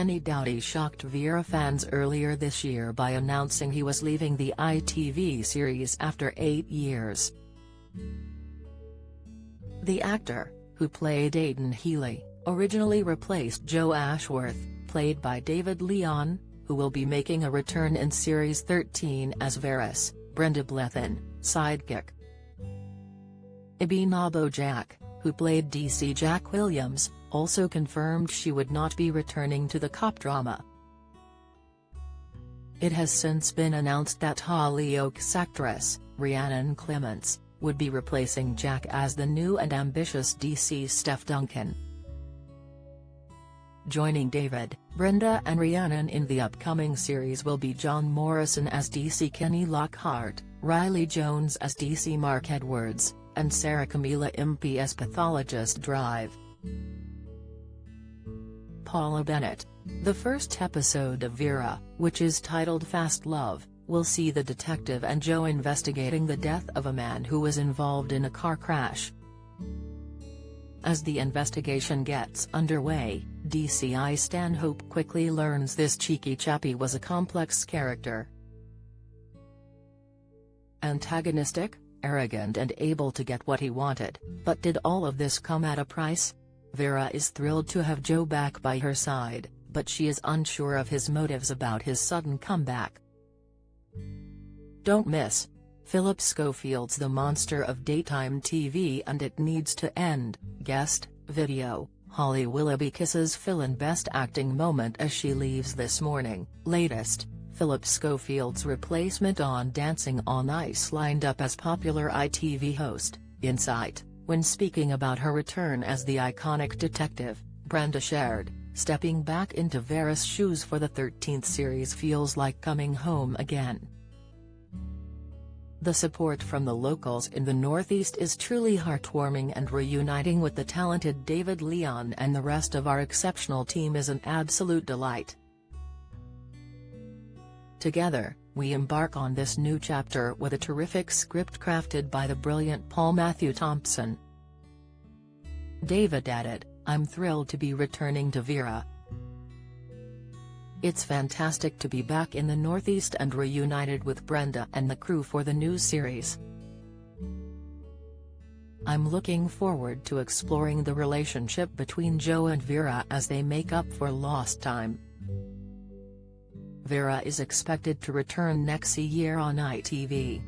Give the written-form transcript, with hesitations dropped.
Kenny Doughty shocked Vera fans earlier this year by announcing he was leaving the ITV series after 8 years. The actor, who played Aidan Healy, originally replaced Joe Ashworth, played by David Leon, who will be making a return in Series 13 as Vera's, Brenda Blethyn, sidekick. Ibinabo Jack, who played DC Jack Williams, also confirmed she would not be returning to the cop drama. It has since been announced that Hollyoaks actress, Rhiannon Clements, would be replacing Jack as the new and ambitious DC Steph Duncan. Joining David, Brenda and Rhiannon in the upcoming series will be John Morrison as DC Kenny Lockhart, Riley Jones as DC Mark Edwards, and Sarah Camilla Impey as pathologist Drive. Paula Bennett. The first episode of Vera, which is titled Fast Love, will see the detective and Joe investigating the death of a man who was involved in a car crash. As the investigation gets underway, DCI Stanhope quickly learns this cheeky chappie was a complex character. Antagonistic, arrogant and able to get what he wanted, but did all of this come at a price? Vera is thrilled to have Joe back by her side, but she is unsure of his motives about his sudden comeback. Don't miss. Philip Schofield's The Monster of Daytime TV and It Needs to End, guest, video, Holly Willoughby kisses Phil in Best Acting Moment as she leaves this morning. Latest, Philip Schofield's replacement on Dancing on Ice lined up as popular ITV host, Insight, when speaking about her return as the iconic detective, Brenda shared, stepping back into Vera's shoes for the 13th series feels like coming home again. The support from the locals in the Northeast is truly heartwarming, and reuniting with the talented David Leon and the rest of our exceptional team is an absolute delight. Together, we embark on this new chapter with a terrific script crafted by the brilliant Paul Matthew Thompson. David added, I'm thrilled to be returning to Vera. It's fantastic to be back in the Northeast and reunited with Brenda and the crew for the new series. I'm looking forward to exploring the relationship between Joe and Vera as they make up for lost time. Vera is expected to return next year on ITV.